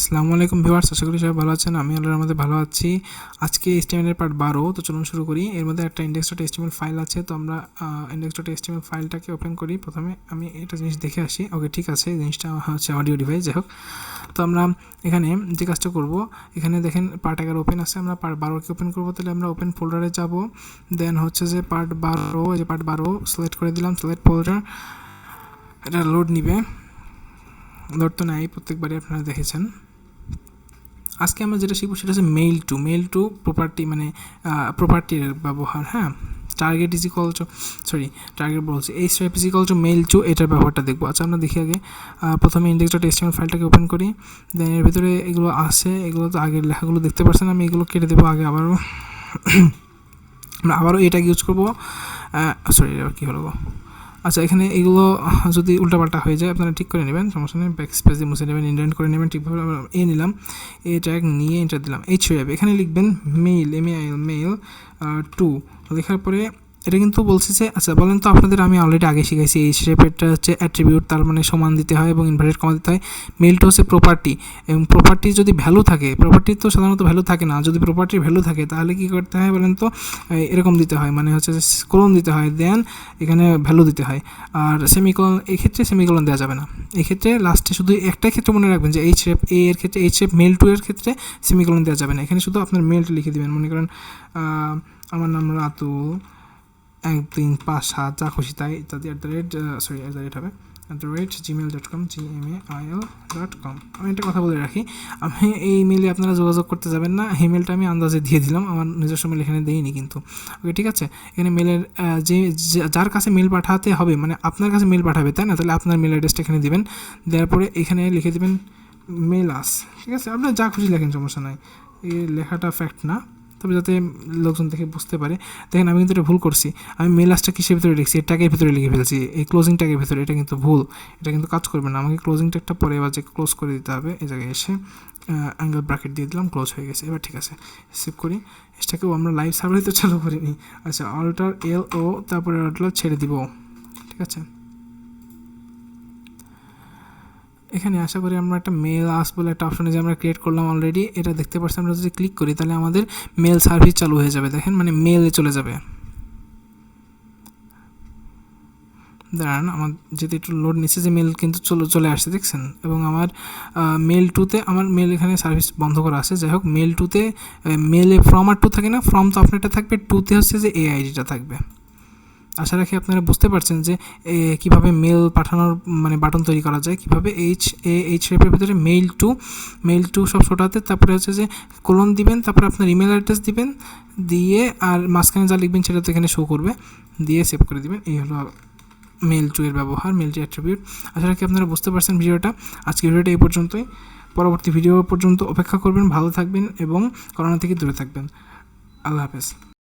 আসসালামু আলাইকুম ভিউয়ার্স, আশা করি সবাই ভালো আছেন। আমি আল্লাহর রহমতে ভালো আছি। আজকে HTML এর পার্ট 12। তো চলুন শুরু করি। এর মধ্যে একটা index.html ফাইল আছে। তো আমরা index.html ফাইলটাকে ওপেন করি। প্রথমে আমি একটা জিনিস দেখে আসি। ওকে, ঠিক আছে, জিনিসটা হচ্ছে অডিও ডিভাইস। যাই হোক, তো আমরা এখানে যে কাজটা করব, এখানে দেখেন পার্ট 11 ওপেন আছে। আমরা পার্ট 12কে ওপেন করবো। তাহলে আমরা ওপেন ফোল্ডারে যাব। দেন হচ্ছে যে পার্ট 12, এই যে পার্ট 12 সিলেক্ট করে দিলাম, সিলেক্ট ফোল্ডার। এটা লোড নিবে, লোড তো নাই, প্রত্যেকবারই আপনারা দেখেছেন। আজকে আমরা যেটা শিখবো সেটা হচ্ছে মেইল টু প্রপার্টি, মানে প্রপার্টির ব্যবহার। হ্যাঁ, টার্গেট বলছি href মেইল টু, এটার ব্যবহারটা দেখবো। আচ্ছা, আমরা দেখি আগে। প্রথমে index.html ফাইলটাকে ওপেন করি। দেন এর ভিতরে এগুলো আছে, এগুলো তো আগের লেখাগুলো দেখতে পাচ্ছেন। আমি এগুলো কেটে দেবো আগে, আবারও আমরা আবারও এটাকে ইউজ করবো। এবার কী হলো? আচ্ছা, এখানে এগুলো যদি উল্টাপাল্টা হয়ে যায় আপনারা ঠিক করে নেবেন, সমস্যা নেই। ব্যাক স্পেস দিয়ে মুছে নেবেন, ইন্ডেন্ট করে নেবেন ঠিকভাবে। নিলাম, ট্যাগ নিয়ে এন্টার দিলাম। href এখানে লিখবেন মেইল টু। লেখার পরে এটা কিন্তু বলছে যে, আচ্ছা বলেন তো, আপনাদের আমি অলরেডি আগে শিখাইছি href এটা হচ্ছে অ্যাট্রিবিউট, তার মানে সমান দিতে হয় এবং ইনভার্টেড কমা দিতে হয়। মেইল টু হচ্ছে প্রপার্টি, এবং প্রপার্টি যদি ভ্যালু থাকে, প্রপার্টি তো সাধারণত ভ্যালু থাকে না, যদি প্রপার্টির ভ্যালু থাকে তাহলে কী করতে হয় বলেন তো? এরকম দিতে হয়, মানে হচ্ছে কোলন দিতে হয়, দেন এখানে ভ্যালু দিতে হয়। আর সেমিকোলন, এক্ষেত্রে সেমিকোলন দেওয়া যাবে না। এক্ষেত্রে লাস্টে শুধু একটাই ক্ষেত্রে মনে রাখবেন যে href এর ক্ষেত্রে, href মেইল টু এর ক্ষেত্রে সেমিকোলন দেওয়া যাবে না। এখানে শুধু আপনার মেইলটা লিখে দেবেন। মনে করেন আমার নাম রাতুল 135 যা খুশি তাই ইত্যাদি হবে @gmail.com gmail.com। আমি একটা কথা বলে রাখি, আমি এই মেইলে আপনারা যোগাযোগ করতে যাবেন না। এই মেলটা আমি আন্দাজে দিয়ে দিলাম, আমার নিজস্ব মেল এখানে দিইনি কিন্তু। ওকে, ঠিক আছে। এখানে মেলের যার কাছে মেল পাঠাতে হবে, মানে আপনার কাছে মেল পাঠাবে, তাই না? তাহলে আপনার মেল অ্যাড্রেসটা এখানে দিবেন। দেওয়ার পরে এখানে লিখে দেবেন মেল আস। ঠিক আছে, আপনার যা খুশি লেখেন, সমস্যা নাই। এই লেখাটা ফ্যাক্ট না, তবে যাতে লোকজন দেখে বুঝতে পারে। দেখেন, আমি কিন্তু এটা ভুল করছি। আমি মেল আসটা কিসের ভিতরে লিখছি? ট্যাগের ভিতরে লিখে ফেলছি, এই ক্লোজিং ট্যাগের ভিতরে। এটা কিন্তু ভুল, এটা কিন্তু কাজ করবে না। আমাকে ক্লোজিং ট্যাগটা পরে এবার যে ক্লোজ করে দিতে হবে। এই জায়গায় এসে অ্যাঙ্গেল ব্র্যাকেট দিয়ে দিলাম, ক্লোজ হয়ে গেছে। এবার ঠিক আছে, সেভ করি। এটাকেও আমরা লাইভ সার্ভারে তো চালু করিনি। আচ্ছা, অল্টার LO, তারপরে অল্টার ছেড়ে দিব। ঠিক আছে, এখানে আশা করি আমরা একটা মেল আস বলে একটা অপশনে যে আমরা ক্রিয়েট করলাম অলরেডি, এটা দেখতে পাচ্ছি। আমরা যদি ক্লিক করি তাহলে আমাদের মেল সার্ভিস চালু হয়ে যাবে। দেখেন, মানে মেলে চলে যাবে। দাঁড়ান, আমার যদি একটু লোড নিচ্ছে, যে মেল কিন্তু চলে আসছে, দেখছেন। এবং আমার মেল টুতে আমার মেল এখানে সার্ভিস বন্ধ করা আছে। যাই হোক, মেল টুতে মেলে ফ্রম আর টু থাকে না, ফ্রম তো আপনারটা থাকবে, টুতে হচ্ছে যে AIDটা থাকবে। আশা রাখি আপনারা বুঝতে পারছেন যে কীভাবে মেল পাঠানোর মানে বাটন তৈরি করা যায়, কীভাবে hrefের ভিতরে মেইল টু সব ছোটাতে, তারপরে হচ্ছে যে কোলন দিবেন, তারপরে আপনার ইমেল অ্যাড্রেস দিবেন, দিয়ে আর মাঝখানে যা লিখবেন সেটা তো এখানে শো করবে, দিয়ে সেভ করে দিবেন। এই হলো মেইল টু এর ব্যবহার, মেইল টু অ্যাট্রিবিউট। আশা রাখি আপনারা বুঝতে পারছেন ভিডিওটা। আজকে ভিডিওটা এই পর্যন্তই। পরবর্তী ভিডিও পর্যন্ত অপেক্ষা করবেন, ভালো থাকবেন এবং করোনা থেকে দূরে থাকবেন। আল্লাহ হাফেজ।